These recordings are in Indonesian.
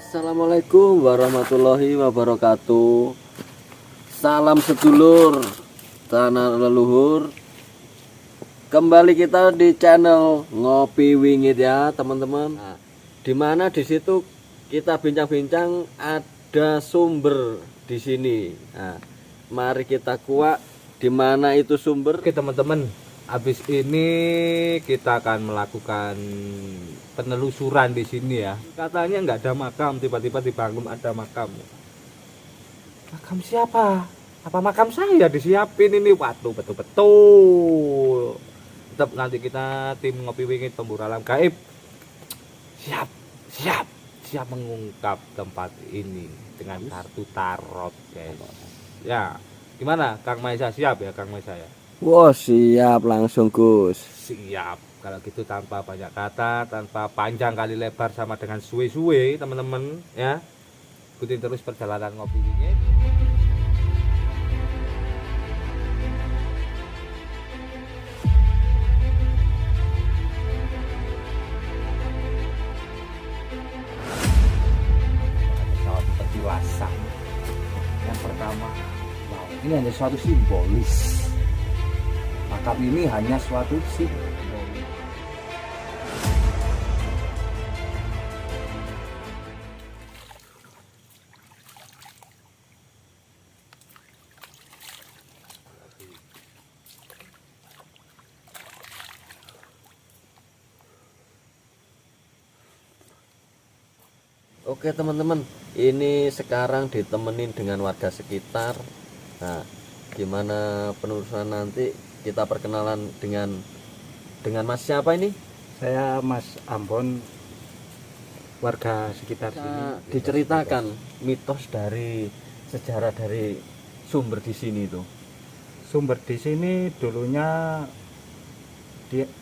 Assalamualaikum warahmatullahi wabarakatuh. Salam sedulur tanah leluhur. Kembali kita di channel Ngopi Wingit ya teman-teman. Nah, dimana di situ kita bincang-bincang ada sumber di sini. Nah, mari kita kuak di mana itu sumber. Oke teman-teman, habis ini kita akan melakukan penelusuran di sini ya. Katanya nggak ada makam, tiba-tiba dibangun ada makam. Makam siapa? Apa makam saya disiapin ini? Waduh, betul-betul. Tetap nanti kita tim Ngopi Wingit Pemburu Alam Gaib siap mengungkap tempat ini dengan kartu tarot, guys. Ya, gimana Kang Maisa, siap ya Kang Maisa ya? Wah, siap langsung Gus. Siap. Kalau gitu tanpa banyak kata, tanpa panjang kali lebar sama dengan suwe-suwe teman-teman ya. Ikutin terus perjalanan Ngopi Wingit. Suatu petilasan. Yang pertama, wow, ini hanya suatu simbolis. Makam ini hanya suatu simbolis. Oke teman-teman, ini sekarang ditemenin dengan warga sekitar. Nah, gimana penelusuran nanti kita perkenalan dengan Mas siapa ini? Saya Mas Ambon, warga sekitar Bisa sini. diceritakan mitos dari sejarah dari sumber di sini itu. Sumber di sini dulunya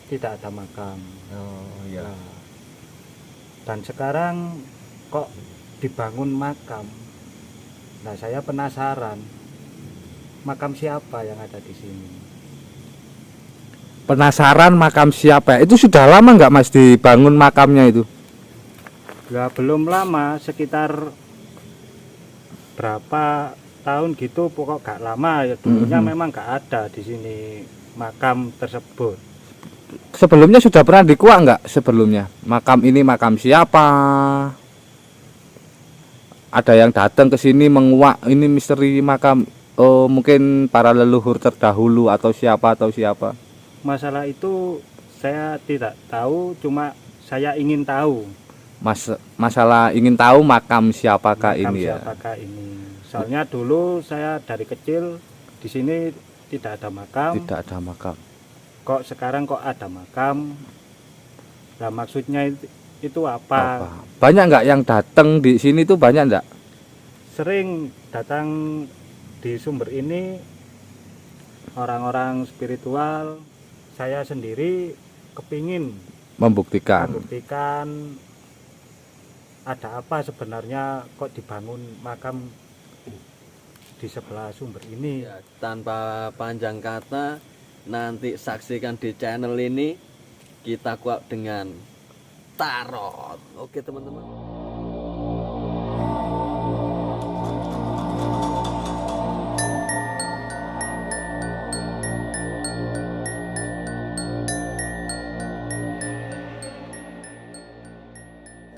tidak ada makam. Oh iya. Nah, dan sekarang kok dibangun makam. Nah, saya penasaran, makam siapa yang ada di sini? Penasaran makam siapa? Itu sudah lama nggak Mas dibangun makamnya itu? Ya belum lama, sekitar berapa tahun gitu, pokok gak lama ya. Dulunya memang gak ada di sini makam tersebut. Sebelumnya sudah pernah dikuak nggak sebelumnya? Makam ini makam siapa? Ada yang datang ke sini menguak ini misteri makam. Oh, mungkin para leluhur terdahulu atau siapa? Masalah itu saya tidak tahu, cuma saya ingin tahu Masalah ingin tahu makam siapakah makam ini ya? siapakah ini. Soalnya dulu saya dari kecil di sini tidak ada makam. Tidak ada makam. Kok sekarang kok ada makam? Nah, maksudnya itu apa? Banyak nggak yang datang di sini tuh, banyak nggak? Sering datang di sumber ini orang-orang spiritual. Saya sendiri kepingin Membuktikan. ada apa sebenarnya kok dibangun makam di sebelah sumber ini. Ya, tanpa panjang kata, nanti saksikan di channel ini kita kuak dengan tarot. Oke teman-teman.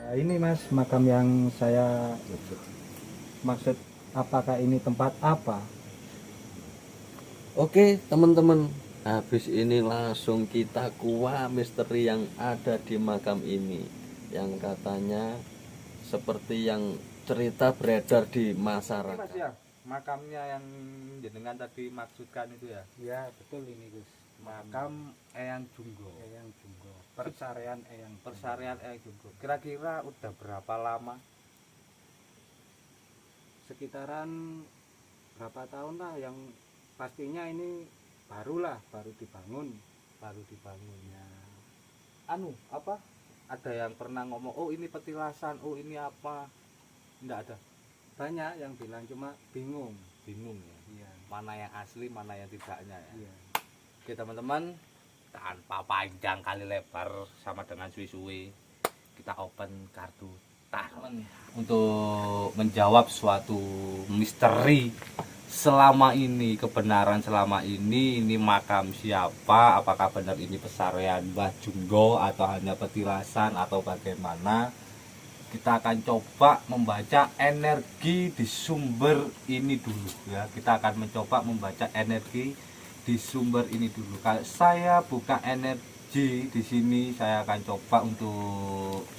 Nah, ini Mas makam yang saya maksud, apakah ini tempat apa? Oke teman-teman, habis ini langsung kita kuak misteri yang ada di makam ini, yang katanya seperti yang cerita beredar di masyarakat. Mas ya, makamnya yang jenengan tadi maksudkan itu ya? Ya betul ini Gus. Makam Eyang Junggo. Eyang Junggo, persarian Eyang Junggo. Persarian Eyang Junggo. Kira-kira udah berapa lama? Sekitaran berapa tahun lah, yang pastinya ini baru dibangun Ya. Anu, apa? Ada yang pernah ngomong, oh ini petilasan, oh ini apa? Enggak ada. banyak yang bilang, cuma bingung. Bingung ya. Iya. Mana yang asli, mana yang tidaknya ya. Iya. Oke teman-teman, tanpa panjang kali lebar sama dengan suwe-suwe, kita open kartu sekitar untuk menjawab suatu misteri selama ini, kebenaran selama ini makam siapa, apakah benar ini pesarean Mbah Junggo atau hanya petilasan atau bagaimana. Kita akan coba membaca energi di sumber ini dulu ya. Kita akan mencoba membaca energi di sumber ini dulu. Kalau saya buka energi di sini, saya akan coba untuk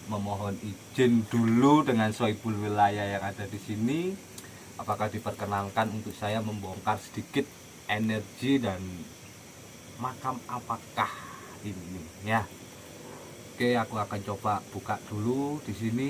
memohon izin dulu dengan Sohibul Wilayah yang ada di sini. Apakah diperkenankan untuk saya membongkar sedikit energi dan makam apakah ini ya. Oke, aku akan coba buka dulu di sini.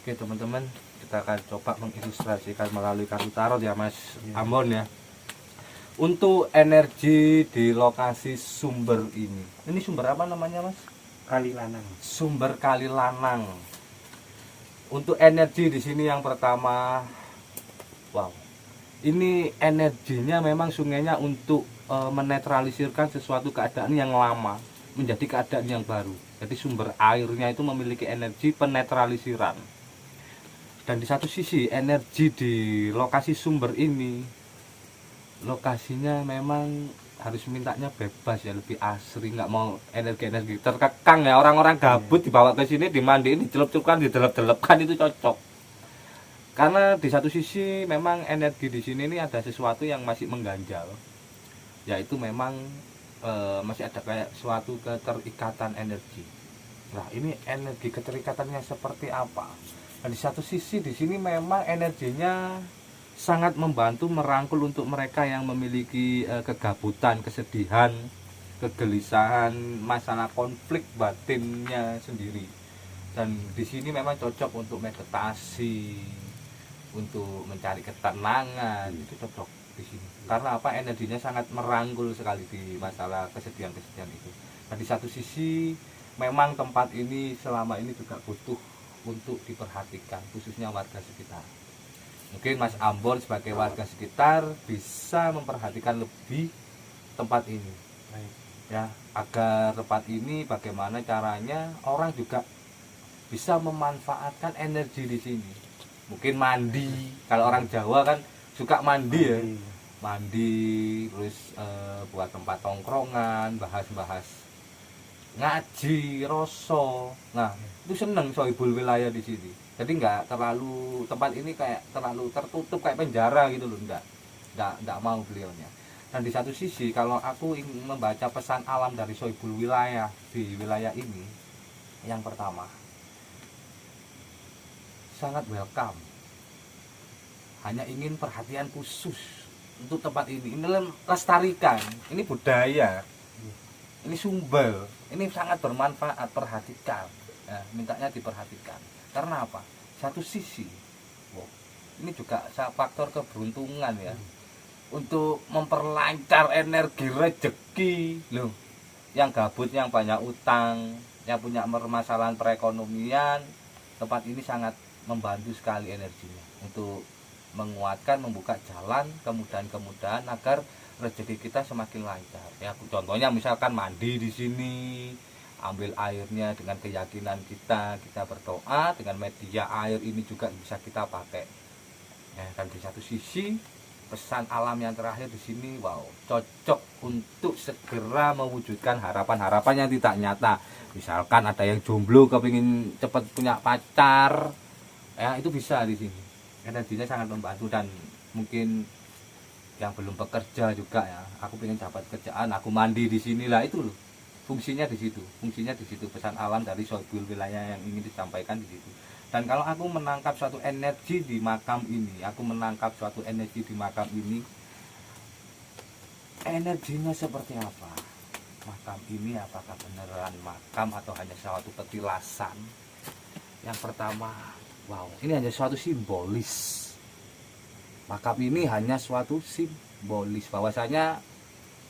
Oke teman-teman, kita akan coba mengilustrasikan melalui kartu tarot ya Mas Ambon ya. Untuk energi di lokasi sumber ini sumber apa namanya Mas? Kali Lanang. Sumber Kali Lanang. Untuk energi di sini yang pertama, wow, ini energinya memang sungainya untuk menetralisirkan sesuatu keadaan yang lama menjadi keadaan yang baru. Jadi sumber airnya itu memiliki energi penetralisiran. Dan di satu sisi energi di lokasi sumber ini, lokasinya memang harus mintanya bebas ya, lebih asri, nggak mau energi-energi terkekang ya. Orang-orang gabut dibawa ke sini, dimandiin, dicelup-celupkan, didelep-delepkan, itu cocok. Karena di satu sisi memang energi di sini ini ada sesuatu yang masih mengganjal, yaitu memang masih ada kayak suatu keterikatan energi. Nah ini energi keterikatannya seperti apa? Nah, di satu sisi di sini memang energinya sangat membantu merangkul untuk mereka yang memiliki kegabutan, kesedihan, kegelisahan, masalah konflik batinnya sendiri. Dan di sini memang cocok untuk meditasi, untuk mencari ketenangan, itu cocok di sini. Karena apa? Energinya sangat merangkul sekali di masalah kesedihan-kesedihan itu. Nah, di satu sisi memang tempat ini selama ini juga butuh untuk diperhatikan, khususnya warga sekitar. Mungkin Mas Ambon sebagai warga sekitar bisa memperhatikan lebih tempat ini, ya, agar tempat ini bagaimana caranya orang juga bisa memanfaatkan energi di sini. Mungkin mandi, kalau orang Jawa kan suka mandi ya, mandi terus buat tempat tongkrongan, bahas-bahas ngaji, roso. Nah, itu seneng Sohibul Wilayah di sini. Jadi nggak terlalu, tempat ini kayak terlalu tertutup kayak penjara gitu loh, nggak mau beliaunya. Dan di satu sisi kalau aku ingin membaca pesan alam dari Sohibul Wilayah di wilayah ini, yang pertama sangat welcome, hanya ingin perhatian khusus untuk tempat ini lestarikan, ini budaya, ini sumber, ini sangat bermanfaat, perhatikan ya, mintanya diperhatikan. Karena apa? Satu sisi, wow, ini juga faktor keberuntungan ya, untuk memperlancar energi rezeki loh. Yang gabut, yang banyak utang, yang punya permasalahan perekonomian, tempat ini sangat membantu sekali energinya untuk menguatkan, membuka jalan kemudahan-kemudahan agar rezeki kita semakin lancar. Ya, contohnya misalkan mandi di sini, ambil airnya dengan keyakinan kita berdoa dengan media air ini juga bisa kita pakai. Ya, dan di satu sisi pesan alam yang terakhir di sini, wow, cocok untuk segera mewujudkan harapan-harapan yang tidak nyata. Misalkan ada yang jomblo kepingin cepat punya pacar, ya itu bisa di sini. Energinya sangat membantu. Dan mungkin yang belum bekerja juga ya, aku pengen dapat kerjaan, aku mandi di sinilah, itu loh. Fungsinya di situ, pesan alam dari Sohibul Wilayah yang ingin disampaikan di situ. Dan kalau aku menangkap suatu energi di makam ini, energinya seperti apa? Makam ini apakah beneran makam atau hanya suatu petilasan? Yang pertama, wow, ini hanya suatu simbolis. Makam ini hanya suatu simbolis bahwasanya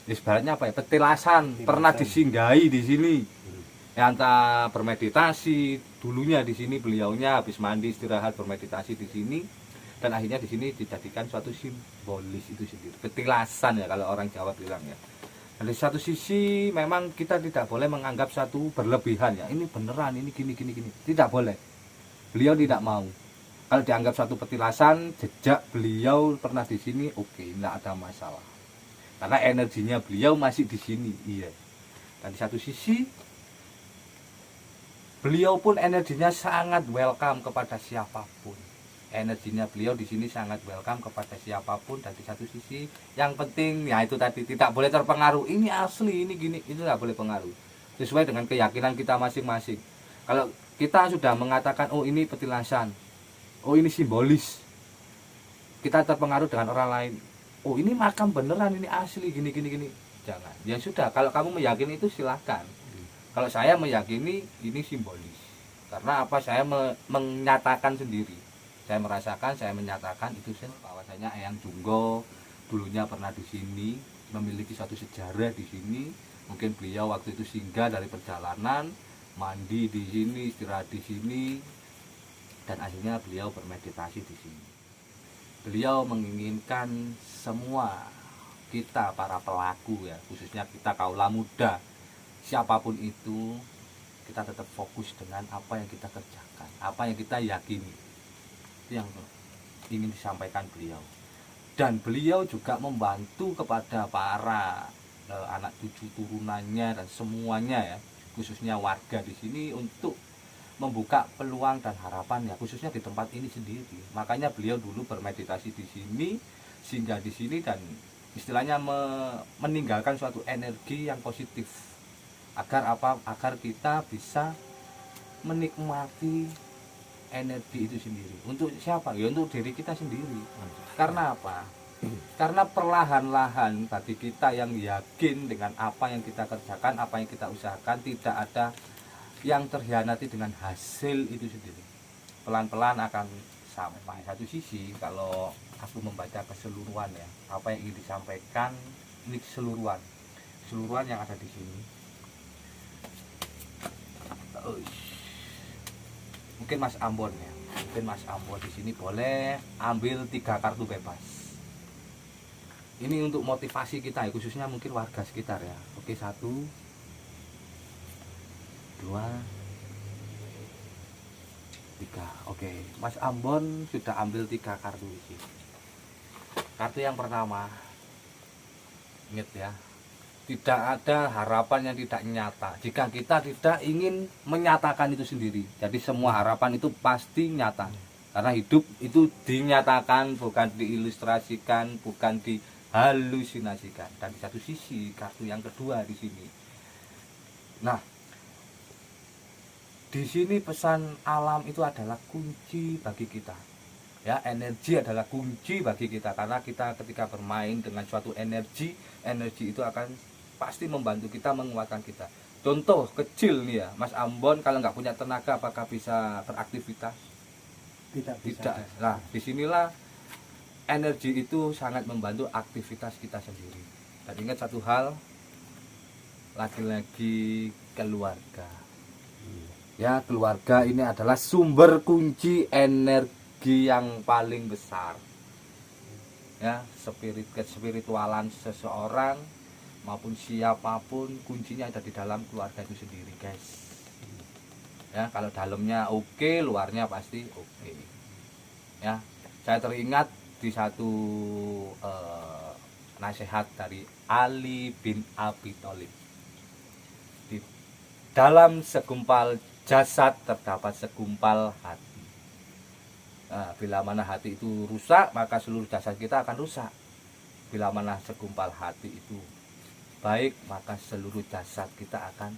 ibaratnya apa ya, petilasan pernah disinggahi di sini. Entah bermeditasi dulunya di sini, beliaunya habis mandi istirahat bermeditasi di sini. dan akhirnya di sini dijadikan suatu simbolis itu sendiri, petilasan ya kalau orang Jawa bilang ya. Dan di satu sisi memang kita tidak boleh menganggap satu berlebihan ya, ini beneran, ini gini, tidak boleh. Beliau tidak mau. Kalau dianggap satu petilasan, jejak beliau pernah di sini, oke, tidak ada masalah. Karena energinya beliau masih di sini, iya. Dan di satu sisi, beliau pun energinya sangat welcome kepada siapapun. Energinya beliau di sini sangat welcome kepada siapapun. Dan di satu sisi, yang penting, ya itu tadi, tidak boleh terpengaruh. Ini asli, ini gini, itu tidak boleh pengaruh. Sesuai dengan keyakinan kita masing-masing. Kalau kita sudah mengatakan, oh ini petilasan, oh ini simbolis, kita terpengaruh dengan orang lain, oh ini makam beneran, ini asli, gini, jangan. Ya sudah, kalau kamu meyakini itu silahkan. Kalau saya meyakini ini simbolis, karena apa, saya menyatakan sendiri, saya merasakan, saya menyatakan itu bahwasanya Eyang Junggo dulunya pernah di sini, memiliki suatu sejarah di sini. Mungkin beliau waktu itu singgah dari perjalanan, mandi di sini, istirahat di sini, dan akhirnya beliau bermeditasi di sini. Beliau menginginkan semua kita para pelaku ya, khususnya kita kaula muda, siapapun itu, kita tetap fokus dengan apa yang kita kerjakan, apa yang kita yakini. Itu yang ingin disampaikan beliau. Dan beliau juga membantu kepada para anak cucu turunannya dan semuanya ya, khususnya warga di sini untuk membuka peluang dan harapan ya, khususnya di tempat ini sendiri. Makanya beliau dulu bermeditasi di sini, singgah di sini, dan istilahnya meninggalkan suatu energi yang positif agar apa? Agar kita bisa menikmati energi itu sendiri. Untuk siapa? Ya untuk diri kita sendiri. Karena apa? Karena perlahan-lahan bagi kita yang yakin dengan apa yang kita kerjakan, apa yang kita usahakan, tidak ada yang terhianati dengan hasil itu sendiri. Pelan-pelan akan sampai. Satu sisi kalau aku membaca keseluruhan ya, apa yang ingin disampaikan ini keseluruhan yang ada di sini. Mungkin Mas Ambon ya, mungkin Mas Ambon di sini boleh ambil 3 kartu bebas. Ini untuk motivasi kita ya, khususnya mungkin warga sekitar ya. Oke, 1, 2, 3. Oke, Mas Ambon sudah ambil 3 kartu ini. Kartu yang pertama, ingat ya, tidak ada harapan yang tidak nyata jika kita tidak ingin menyatakan itu sendiri. Jadi semua harapan itu pasti nyata, karena hidup itu dinyatakan, bukan diilustrasikan, bukan dihalusinasikan. Dan di satu sisi kartu yang kedua di sini, nah di sini pesan alam itu adalah kunci bagi kita. Ya, energi adalah kunci bagi kita, karena kita ketika bermain dengan suatu energi itu akan pasti membantu kita, menguatkan kita. Contoh kecil nih ya, Mas Ambon kalau nggak punya tenaga apakah bisa beraktivitas? Tidak. Nah, disinilah energi itu sangat membantu aktivitas kita sendiri. Dan ingat satu hal, lagi-lagi keluarga. Ya, keluarga ini adalah sumber kunci energi yang paling besar. Ya, kespiritualan seseorang maupun siapapun, kuncinya ada di dalam keluarga itu sendiri, guys. Ya, kalau dalamnya oke, luarnya pasti oke. Ya, saya teringat di satu nasihat dari Ali bin Abi Thalib. Di dalam segumpal jasad terdapat segumpal hati. Nah, bila mana hati itu rusak, maka seluruh jasad kita akan rusak. Bila mana segumpal hati itu baik, maka seluruh jasad kita akan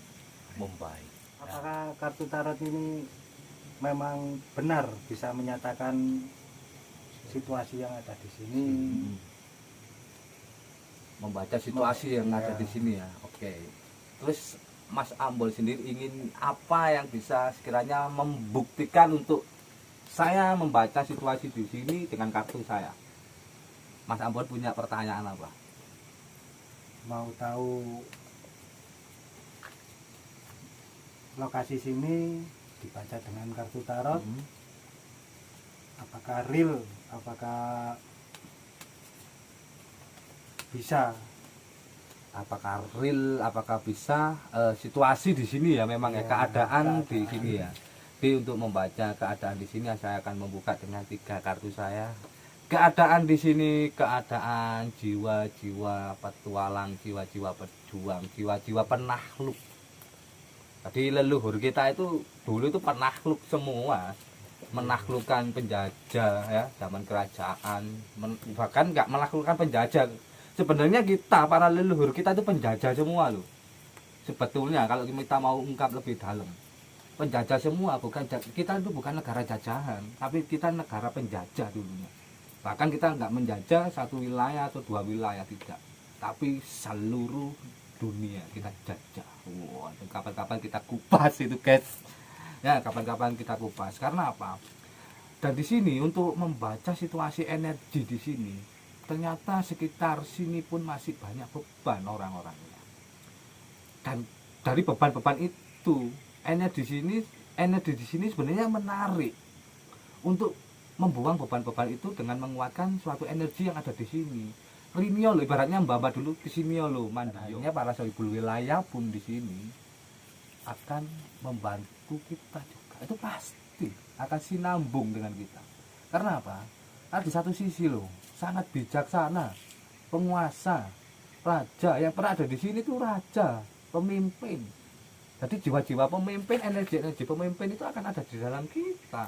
membaik. Apakah kartu tarot ini memang benar bisa menyatakan situasi yang ada di sini? Membaca situasi yang ada di sini ya. Oke. Terus Mas Ambon sendiri ingin apa yang bisa sekiranya membuktikan untuk saya membaca situasi di sini dengan kartu saya? Mas Ambon punya pertanyaan apa? Mau tahu lokasi sini dibaca dengan kartu tarot, apakah real apakah bisa? Apakah real, apakah bisa situasi di sini ya memang ya, Ya, keadaan di keadaan. sini ya. Jadi untuk membaca keadaan di sini saya akan membuka dengan 3 kartu saya. Keadaan di sini, keadaan jiwa-jiwa petualang, jiwa-jiwa pejuang, jiwa-jiwa penakluk. Jadi leluhur kita itu dulu itu penakluk semua, menaklukkan penjajah ya, zaman kerajaan, bahkan nggak menaklukkan penjajah. Sebenarnya kita para leluhur kita itu penjajah semua loh. Sebetulnya kalau kita mau ungkap lebih dalam, penjajah semua, bukan kita itu bukan negara jajahan, tapi kita negara penjajah dulunya. Bahkan kita nggak menjajah satu wilayah atau 2 wilayah, tidak, tapi seluruh dunia kita jajah. Wah, kapan-kapan kita kupas itu guys. Ya, kapan-kapan kita kupas. Karena apa? Dan di sini untuk membaca situasi energi di sini, ternyata sekitar sini pun masih banyak beban orang-orangnya. Dan dari beban-beban itu, energi di sini sebenarnya menarik untuk membuang beban-beban itu dengan menguatkan suatu energi yang ada di sini. Rinio loh, ibaratnya mbak dulu ke sini loh, mandanya para sohibul wilayah pun di sini akan membantu kita juga. Itu pasti akan sinambung dengan kita. Karena apa? Karena di satu sisi loh, sangat bijaksana, penguasa, raja yang pernah ada di sini tuh raja, pemimpin. Jadi jiwa-jiwa pemimpin, energi pemimpin itu akan ada di dalam kita.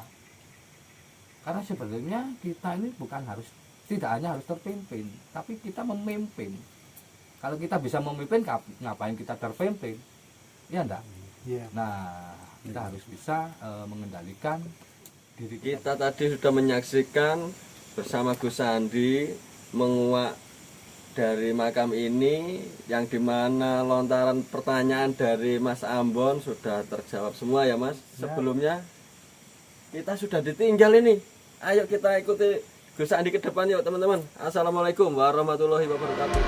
Karena sebenarnya kita ini bukan harus, tidak hanya harus terpimpin, tapi kita memimpin. Kalau kita bisa memimpin, ngapain kita terpimpin? Ya enggak? Iya. Nah, kita harus bisa mengendalikan diri kita. Kita tadi sudah menyaksikan bersama Gus Sandi menguak dari makam ini, yang dimana lontaran pertanyaan dari Mas Ambon sudah terjawab semua ya Mas. Ya. Sebelumnya kita sudah ditinggal ini. Ayo kita ikuti Gus Sandi ke depan yuk teman-teman. Assalamualaikum warahmatullahi wabarakatuh.